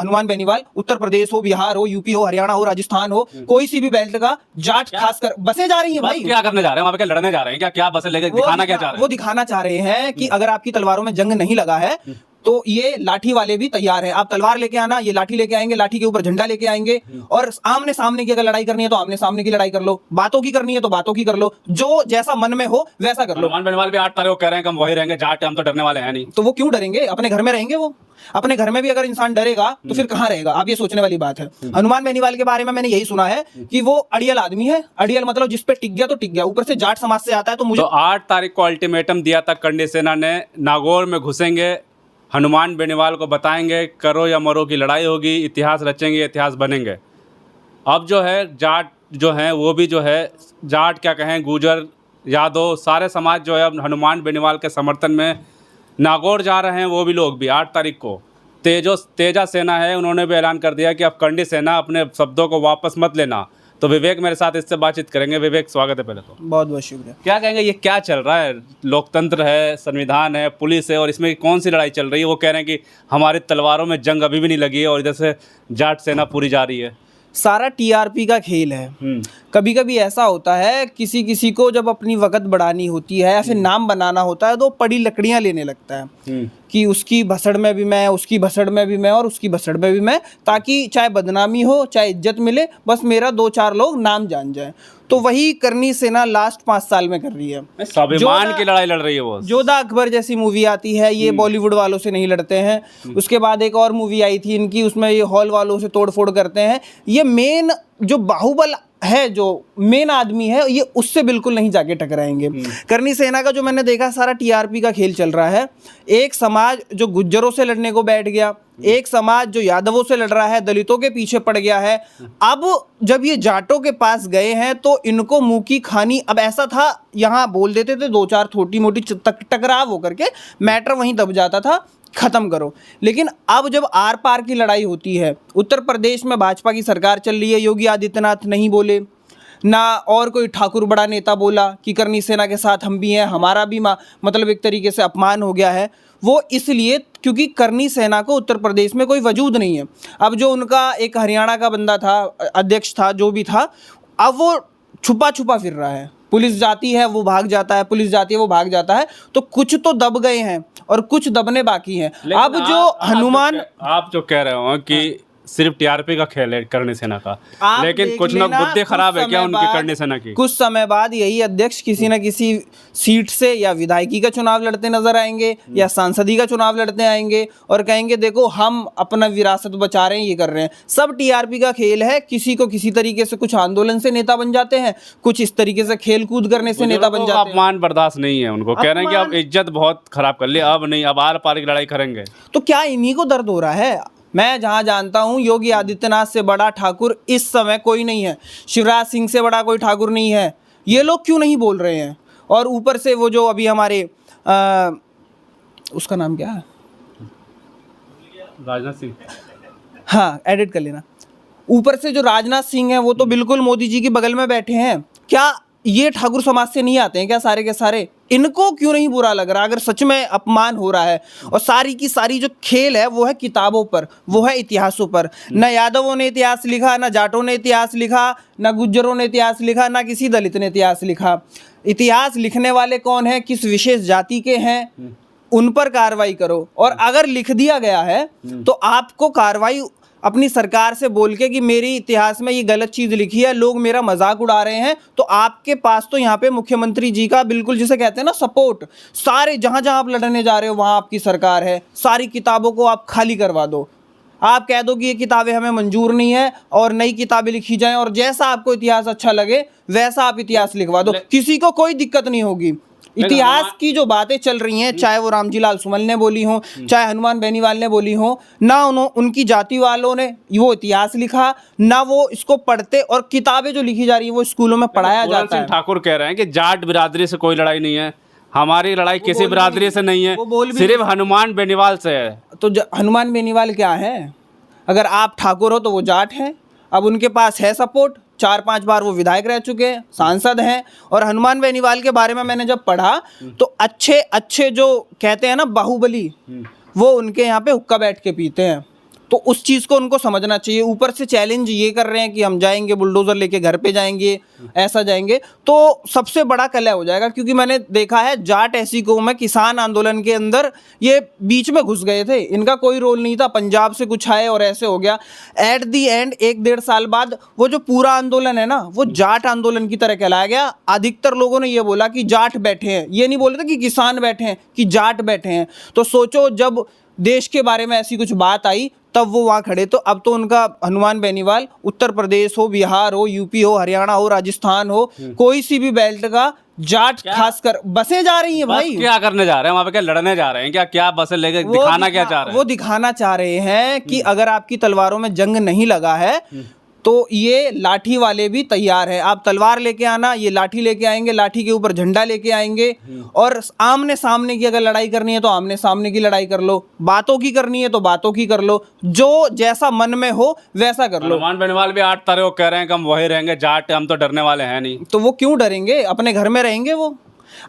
हनुमान बेनीवाल, उत्तर प्रदेश हो, बिहार हो, यूपी हो, हरियाणा हो, राजस्थान हो, कोई सी भी बेल्ट का जाट खासकर बसें जा रही हैं भाई। क्या करने जा रहे हैं वहाँ पे? क्या लड़ने जा रहे हैं? क्या क्या बसें लेके दिखाना क्या चाह रहे वो हैं? दिखाना चाह रहे हैं कि अगर आपकी तलवारों में जंग नहीं लगा है तो ये लाठी वाले भी तैयार हैं। आप तलवार लेके आना, ये लाठी लेके आएंगे, लाठी के ऊपर झंडा लेके आएंगे, और आमने सामने की अगर लड़ाई करनी है तो आमने सामने की लड़ाई कर लो, बातों की करनी है तो बातों की कर लो, जो जैसा मन में हो वैसा कर लो। हनुमान बेनीवाल भी 8 तारीख को कह रहे हैं कि हम वही रहेंगे, जाट हम तो डरने वाले हैं नहीं। तो वो क्यों डरेंगे? अपने घर में रहेंगे। वो अपने घर में भी अगर इंसान डरेगा तो फिर कहाँ रहेगा? आप ये सोचने वाली बात है। हनुमान बेनीवाल के बारे में मैंने यही सुना है कि वो अड़ियल आदमी है। अड़ियल मतलब जिस पे टिक गया तो टिक गया, ऊपर से जाट समाज से आता है। तो मुझे तो 8 तारीख को अल्टीमेटम दिया था करणी सेना ने, नागौर में घुसेंगे, हनुमान बेनीवाल को बताएंगे करो या मरो की लड़ाई होगी, इतिहास रचेंगे, इतिहास बनेंगे। अब जो है जाट जो हैं वो भी जो है, जाट क्या कहें, गुर्जर, यादव, सारे समाज जो है अब हनुमान बेनीवाल के समर्थन में नागौर जा रहे हैं। वो भी लोग भी 8 तारीख को तेजा सेना है, उन्होंने भी ऐलान कर दिया कि अब करणी सेना अपने शब्दों को वापस मत लेना। तो विवेक मेरे साथ इससे बातचीत करेंगे। विवेक, स्वागत है पहले तो। बहुत बहुत शुक्रिया। क्या कहेंगे, ये क्या चल रहा है? लोकतंत्र है, संविधान है, पुलिस है, और इसमें कौन सी लड़ाई चल रही है? वो कह रहे हैं कि हमारी तलवारों में जंग अभी भी नहीं लगी है और इधर से जाट सेना पूरी जा रही है। सारा टीआरपी का खेल है। कभी कभी ऐसा होता है, किसी किसी को जब अपनी वक़्त बढ़ानी होती है या फिर नाम बनाना होता है तो पड़ी लकड़ियां लेने लगता है कि उसकी भसड़ में भी मैं, उसकी भसड़ में भी मैं, और उसकी भसड़ में भी मैं, ताकि चाहे बदनामी हो चाहे इज्जत मिले, बस मेरा 2-4 लोग नाम जान जाए। तो वही करणी सेना लास्ट 5 साल में कर रही है। स्वाभिमान की लड़ाई लड़ रही है वो। जोधा अकबर जैसी मूवी आती है, ये बॉलीवुड वालों से नहीं लड़ते हैं। उसके बाद एक और मूवी आई थी इनकी, उसमें ये हॉल वालों से तोड़फोड़ करते हैं। ये मेन जो बाहुबल है, जो मेन आदमी है, ये उससे बिल्कुल नहीं जाके टकराएंगे। करणी सेना का जो मैंने देखा, सारा टीआरपी का खेल चल रहा है। एक समाज जो गुज्जरों से लड़ने को बैठ गया, एक समाज जो यादवों से लड़ रहा है, दलितों के पीछे पड़ गया है। अब जब ये जाटों के पास गए हैं तो इनको मुंह की खानी। अब ऐसा था, यहाँ बोल देते थे 2-4 छोटी मोटी टकराव होकर के मैटर वहीं दब जाता था, खत्म करो। लेकिन अब जब आर पार की लड़ाई होती है, उत्तर प्रदेश में भाजपा की सरकार चल रही है, योगी आदित्यनाथ नहीं बोले ना, और कोई ठाकुर बड़ा नेता बोला कि करणी सेना के साथ हम भी हैं, हमारा भी मतलब एक तरीके से अपमान हो गया है। वो इसलिए क्योंकि करणी सेना को उत्तर प्रदेश में कोई वजूद नहीं है। अब जो उनका एक हरियाणा का बंदा था, अध्यक्ष था, जो भी था, अब वो छुपा छुपा फिर रहा है। पुलिस जाती है वो भाग जाता है, पुलिस जाती है वो भाग जाता है। तो कुछ तो दब गए हैं और कुछ दबने बाकी हैं। अब जो हनुमान, आप जो कह रहे हो कि सिर्फ टीआरपी का खेल है करणी सेना का, लेकिन कुछ ना बुद्धि खराब है क्या उनकी करणी सेना की? कुछ समय बाद यही अध्यक्ष किसी न किसी सीट से या विधायकी का चुनाव लड़ते नजर आएंगे या सांसदी का चुनाव लड़ते आएंगे और कहेंगे देखो हम अपना विरासत बचा रहे हैं, ये कर रहे हैं। सब टीआरपी का खेल है। किसी को किसी तरीके से, कुछ आंदोलन से नेता बन जाते हैं, कुछ इस तरीके से खेल कूद करने से नेता बन जाते हैं। अपमान बर्दाश्त नहीं है उनको, कह रहे हैं कि अब इज्जत बहुत खराब कर ली, अब नहीं, अब आर पार की लड़ाई करेंगे। तो क्या इन्हीं को दर्द हो रहा है? मैं जहां जानता हूं, योगी आदित्यनाथ से बड़ा ठाकुर इस समय कोई नहीं है, शिवराज सिंह से बड़ा कोई ठाकुर नहीं है। ये लोग क्यों नहीं बोल रहे हैं? और ऊपर से वो जो अभी हमारे उसका नाम क्या है, राजनाथ सिंह, हाँ एडिट कर लेना। ऊपर से जो राजनाथ सिंह है वो तो बिल्कुल मोदी जी के बगल में बैठे हैं। क्या ये ठाकुर समाज से नहीं आते हैं क्या सारे के सारे? इनको क्यों नहीं बुरा लग रहा अगर सच में अपमान हो रहा है? और सारी की सारी जो खेल है वो है किताबों पर, वो है इतिहासों पर। न यादवों ने इतिहास लिखा, न जाटों ने इतिहास लिखा, न गुज्जरों ने इतिहास लिखा, न किसी दलित ने इतिहास लिखा। इतिहास लिखने वाले कौन है, किस विशेष जाति के हैं, उन पर कार्रवाई करो। और अगर लिख दिया गया है तो आपको कार्रवाई अपनी सरकार से बोल के कि मेरी इतिहास में ये गलत चीज़ लिखी है, लोग मेरा मजाक उड़ा रहे हैं, तो आपके पास तो यहाँ पे मुख्यमंत्री जी का बिल्कुल जिसे कहते हैं ना सपोर्ट, सारे जहाँ जहाँ आप लड़ने जा रहे हो वहाँ आपकी सरकार है। सारी किताबों को आप खाली करवा दो। आप कह दो कि ये किताबें हमें मंजूर नहीं है और नई किताबें लिखी जाएं, और जैसा आपको इतिहास अच्छा लगे वैसा आप इतिहास लिखवा दो, किसी को कोई दिक्कत नहीं होगी। इतिहास की जो बातें चल रही हैं, चाहे वो रामजी लाल सुमन ने बोली हो, चाहे हनुमान बेनीवाल ने बोली हो, ना उनकी जाति वालों ने वो इतिहास लिखा, ना वो इसको पढ़ते, और किताबें जो लिखी जा रही है वो स्कूलों में पढ़ाया जाता है। ठाकुर कह रहे हैं कि जाट बिरादरी से कोई लड़ाई नहीं है, हमारी लड़ाई किसी बिरादरी से नहीं है, सिर्फ हनुमान बेनीवाल से है। तो हनुमान बेनीवाल क्या है? अगर आप ठाकुर हो तो वो जाट हैं। अब उनके पास है सपोर्ट, 4-5 बार वो विधायक रह चुके हैं, सांसद हैं। और हनुमान बेनीवाल के बारे में मैंने जब पढ़ा तो अच्छे अच्छे जो कहते हैं ना बाहुबली, वो उनके यहाँ पे हुक्का बैठ के पीते हैं। तो उस चीज़ को उनको समझना चाहिए। ऊपर से चैलेंज ये कर रहे हैं कि हम जाएंगे बुलडोज़र लेके घर पे जाएंगे, ऐसा जाएंगे, तो सबसे बड़ा कलह हो जाएगा। क्योंकि मैंने देखा है जाट ऐसी कौम है, किसान आंदोलन के अंदर ये बीच में घुस गए थे, इनका कोई रोल नहीं था, पंजाब से कुछ आए और ऐसे हो गया। एट दी एंड 1-1.5 साल बाद वो जो पूरा आंदोलन है ना, वो जाट आंदोलन की तरह कहलाया गया। अधिकतर लोगों ने ये बोला कि जाट बैठे हैं, ये नहीं बोले थे कि किसान बैठे हैं, कि जाट बैठे हैं। तो सोचो जब देश के बारे में ऐसी कुछ बात आई तब वो वहाँ खड़े। तो अब तो उनका हनुमान बेनीवाल उत्तर प्रदेश हो, बिहार हो, यूपी हो, हरियाणा हो, राजस्थान हो, कोई सी भी बेल्ट का जाट खासकर बसें जा रही हैं भाई। क्या करने जा रहे हैं वहाँ पे? क्या लड़ने जा रहे हैं? क्या बसें लेके दिखाना क्या चाह रहे हैं? वो दिखाना चाह रहे हैं कि अगर आपकी तलवारों में जंग नहीं लगा है तो ये लाठी वाले भी तैयार हैं। आप तलवार लेके आना, ये लाठी लेके आएंगे, लाठी के ऊपर झंडा लेके आएंगे। और आमने सामने की अगर लड़ाई करनी है तो आमने सामने की लड़ाई कर लो, बातों की करनी है तो बातों की कर लो, जो जैसा मन में हो वैसा कर लो। हनुमान बेनीवाल भी 8 तारीख को कह रहे हैं कि हम वही रहेंगे, जाट हम तो डरने वाले हैं नहीं। तो वो क्यों डरेंगे? अपने घर में रहेंगे। वो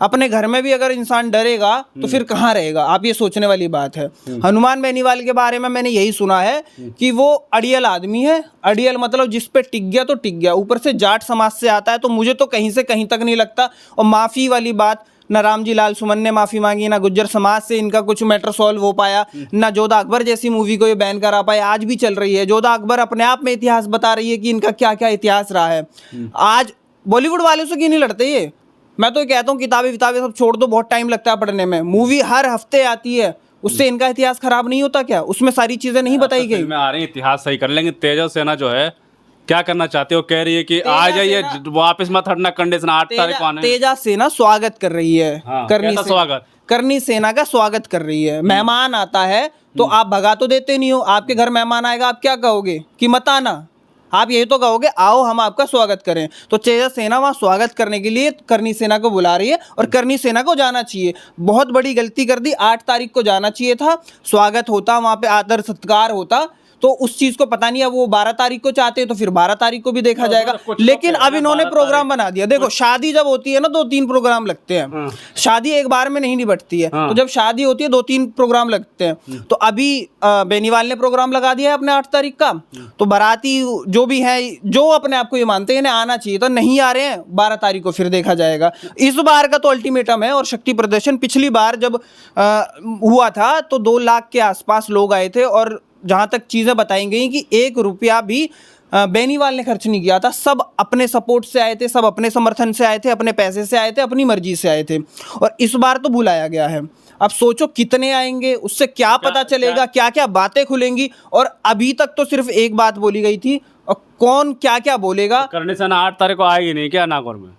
अपने घर में भी अगर इंसान डरेगा तो फिर कहाँ रहेगा? आप ये सोचने वाली बात है। हनुमान बेनीवाल के बारे में मैंने यही सुना है कि वो अड़ियल आदमी है। अड़ियल मतलब जिस पे टिक गया तो टिक गया। ऊपर से जाट समाज से आता है, तो मुझे तो कहीं से कहीं तक नहीं लगता। और माफ़ी वाली बात, ना रामजी लाल सुमन ने माफ़ी मांगी, ना गुज्जर समाज से इनका कुछ मैटर सॉल्व हो पाया, ना जोधा अकबर जैसी मूवी को ये बैन करा पाए। आज भी चल रही है जोधा अकबर, अपने आप में इतिहास बता रही है कि इनका क्या क्या इतिहास रहा है। आज बॉलीवुड वालों से क्यों नहीं लड़ते ये? मैं तो कहता हूँ किताबें सब छोड़ दो, बहुत टाइम लगता है पढ़ने में। मूवी हर हफ्ते आती है, उससे इनका इतिहास खराब नहीं होता क्या? उसमें सारी चीजें नहीं बताई गई? में आ रही इतिहास सही कर लेंगे। तेजो सेना जो है क्या करना चाहते हो? कह रही है कि आ जाइए, वापस मत हटना, कंडीशन 8 तारीख को आने। तेजा सेना स्वागत कर रही है। स्वागत करनी सेना का स्वागत कर रही है। मेहमान आता है तो आप भगा तो देते नहीं हो। आपके घर मेहमान आएगा, आप क्या कहोगे? कि मत आना। आप यही तो कहोगे आओ हम आपका स्वागत करें। तो तेजस सेना वहाँ स्वागत करने के लिए करनी सेना को बुला रही है, और करनी सेना को जाना चाहिए। बहुत बड़ी गलती कर दी, 8 तारीख को जाना चाहिए था, स्वागत होता, वहाँ पे आदर सत्कार होता। तो उस चीज़ को पता नहीं, अब वो 12 तारीख को चाहते हैं तो फिर 12 तारीख को भी देखा जाएगा। लेकिन अब इन्होंने प्रोग्राम बना दिया। देखो शादी जब होती है ना 2-3 प्रोग्राम लगते हैं। शादी एक बार में नहीं निपटती है, तो जब शादी होती है 2-3 प्रोग्राम लगते हैं। तो अभी बेनीवाल ने प्रोग्राम लगा दिया है अपने 8 तारीख का। तो बाराती जो भी है, जो अपने आप को ये मानते हैं, इन्हें आना चाहिए, तो नहीं आ रहे हैं, 12 तारीख को फिर देखा जाएगा। इस बार का तो अल्टीमेटम है। और शक्ति प्रदर्शन पिछली बार जब हुआ था तो 2 लाख के आसपास लोग आए थे, और जहाँ तक चीज़ें बताई गई कि 1 रुपया भी बेनीवाल ने खर्च नहीं किया था। सब अपने सपोर्ट से आए थे, सब अपने समर्थन से आए थे, अपने पैसे से आए थे, अपनी मर्जी से आए थे। और इस बार तो बुलाया गया है। अब सोचो कितने आएंगे, उससे क्या पता चलेगा, क्या क्या बातें खुलेंगी। और अभी तक तो सिर्फ एक बात बोली गई थी, और कौन क्या क्या बोलेगा। करने से ना 8 तारीख को आएगी नहीं क्या नागौर में?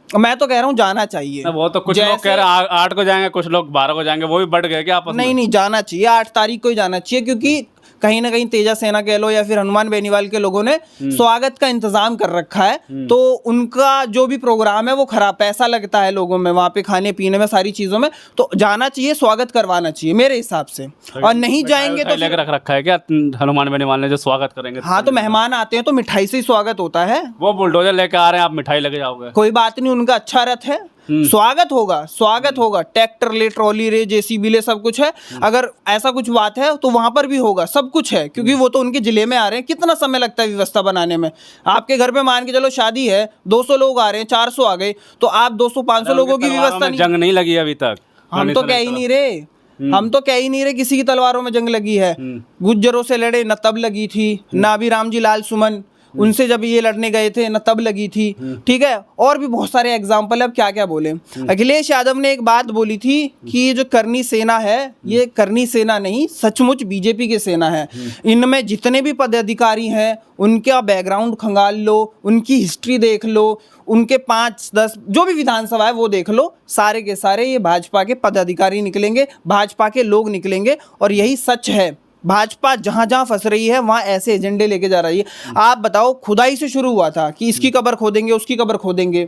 मैं तो कह रहा हूँ जाना चाहिए। वो तो कुछ लोग कह रहे हैं 8 को जाएंगे, कुछ लोग 12 को जाएंगे, वो भी बढ़ गए क्या आपस में? नहीं, जाना चाहिए, 8 तारीख को ही जाना चाहिए। क्योंकि कहीं ना कहीं तेजा सेना कह लो या फिर हनुमान बेनीवाल के लोगों ने स्वागत का इंतजाम कर रखा है। तो उनका जो भी प्रोग्राम है वो खराब, पैसा लगता है लोगों में वहाँ पे, खाने पीने में, सारी चीज़ों में। तो जाना चाहिए, स्वागत करवाना चाहिए मेरे हिसाब से। और नहीं जाएंगे तो लेकर रख रखा है क्या हनुमान बेनीवाल ने जो स्वागत करेंगे? हाँ, तो मेहमान आते हैं तो मिठाई से ही स्वागत होता है। वो बुलडोजर लेकर आ रहे हैं, आप मिठाई लेके जाओगे? कोई बात नहीं, उनका अच्छा रथ है, स्वागत होगा, स्वागत होगा। ट्रैक्टर ले, ट्रॉली ले, जेसीबी ले, सब कुछ है। अगर ऐसा कुछ बात है तो वहां पर भी होगा, सब कुछ है। क्योंकि वो तो उनके जिले में आ रहे हैं। कितना समय लगता है व्यवस्था बनाने में? आपके घर पे मान के चलो शादी है, 200 लोग आ रहे हैं, 400 आ गए, तो आप 200-500 लोगों की व्यवस्था नहीं। जंग नहीं लगी अभी तक। हम तो कह ही नहीं रहे, हम तो कह ही नहीं रहे किसी की तलवारों में जंग लगी है। गुज्जरों से लड़े न तब लगी थी, ना अभी रामजी लाल सुमन उनसे जब ये लड़ने गए थे न तब लगी थी। ठीक है, और भी बहुत सारे एग्जाम्पल है, अब क्या क्या बोले। अखिलेश यादव ने एक बात बोली थी कि ये जो करनी सेना है, ये करनी सेना नहीं, सचमुच बीजेपी की सेना है। इनमें जितने भी पदाधिकारी हैं उनका बैकग्राउंड खंगाल लो, उनकी हिस्ट्री देख लो, उनके 5-10 जो भी विधानसभा है वो देख लो, सारे के सारे ये भाजपा के पदाधिकारी निकलेंगे, भाजपा के लोग निकलेंगे। और यही सच है, भाजपा जहां जहां फंस रही है वहां ऐसे एजेंडे लेके जा रही है। आप बताओ, खुदाई से शुरू हुआ था कि इसकी कब्र खोदेंगे, उसकी कब्र खोदेंगे,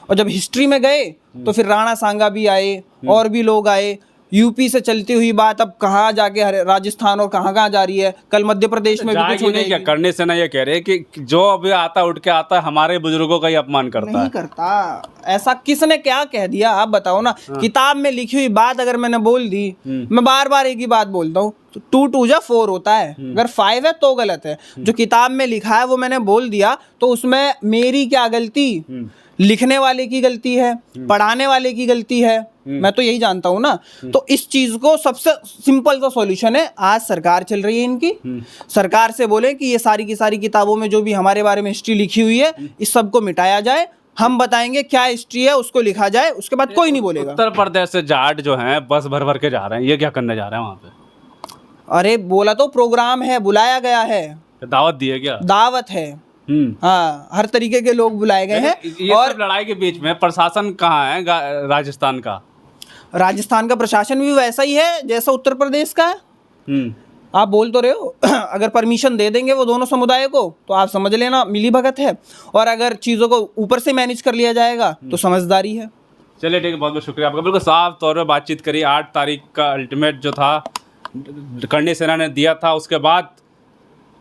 और जब हिस्ट्री में गए तो फिर राणा सांगा भी आए, और भी लोग आए। यूपी से चलती हुई बात अब कहाँ जाके राजस्थान और कहाँ कहाँ जा रही है, कल मध्य प्रदेश में भी कुछ जाएगी हो नहीं क्या? जाएगी। करने से ना ये कह रहे हैं कि जो अभी आता उठ के आता है हमारे बुजुर्गों का ही अपमान करता नहीं है। करता, ऐसा किसने क्या कह दिया आप बताओ ना। किताब में लिखी हुई बात अगर मैंने बोल दी, मैं बार बार एक ही बात बोलता हूँ, तो 2 2 4 होता है, अगर 5 है तो गलत है। जो किताब में लिखा है वो मैंने बोल दिया, तो उसमें मेरी क्या गलती? लिखने वाले की गलती है, पढ़ाने वाले की गलती है, मैं तो यही जानता हूँ ना। तो इस चीज को सबसे सिंपल सा सॉल्यूशन है, आज सरकार चल रही है इनकी, सरकार से बोले कि ये सारी की सारी किताबों में जो भी हमारे बारे में हिस्ट्री लिखी हुई है इस सब को मिटाया जाए, हम बताएंगे क्या हिस्ट्री है उसको लिखा जाए, उसके बाद कोई नहीं बोलेगा। उत्तर प्रदेश से जाट जो हैं बस भर भर के जा रहे हैं, ये क्या करने जा रहे हैं वहाँ पे? अरे बोला तो प्रोग्राम है, बुलाया गया है, दावत दी है क्या? दावत है। हाँ, हर तरीके के लोग बुलाए गए हैं। ये और सब लड़ाई के बीच में प्रशासन कहाँ है राजस्थान का? राजस्थान का प्रशासन भी वैसा ही है जैसा उत्तर प्रदेश का है। आप बोल तो रहे हो अगर परमिशन दे देंगे वो दोनों समुदाय को तो आप समझ लेना मिली भगत है, और अगर चीज़ों को ऊपर से मैनेज कर लिया जाएगा तो समझदारी है। चलिए ठीक है, बहुत बहुत शुक्रिया आपका। बिल्कुल साफ तौर पे बातचीत करी। 8 तारीख का अल्टीमेट जो था करणी सेना ने दिया था, उसके बाद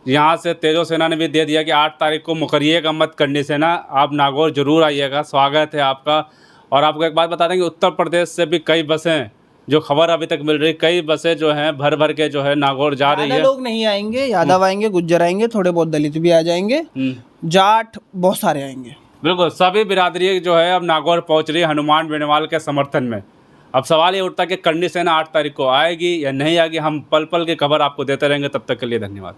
यहाँ से तेजो सेना ने भी दे दिया कि 8 तारीख को मुकरिएगा मत करणी सेना, आप नागौर जरूर आइएगा, स्वागत है आपका। और आपको एक बात बता दें कि उत्तर प्रदेश से भी कई बसें, जो खबर अभी तक मिल रही, कई बसें जो हैं भर भर के जो है नागौर जा रही है। लोग नहीं आएंगे, यादव आएंगे, गुज्जर आएंगे, थोड़े बहुत दलित भी आ जाएंगे, जाट बहुत सारे आएंगे। बिल्कुल सभी बिरादरी जो है अब नागौर पहुंच रही है हनुमान बेनीवाल के समर्थन में। अब सवाल ये उठता है कि करणी सेना 8 तारीख को आएगी या नहीं आएगी। हम पल पल की खबर आपको देते रहेंगे, तब तक के लिए धन्यवाद।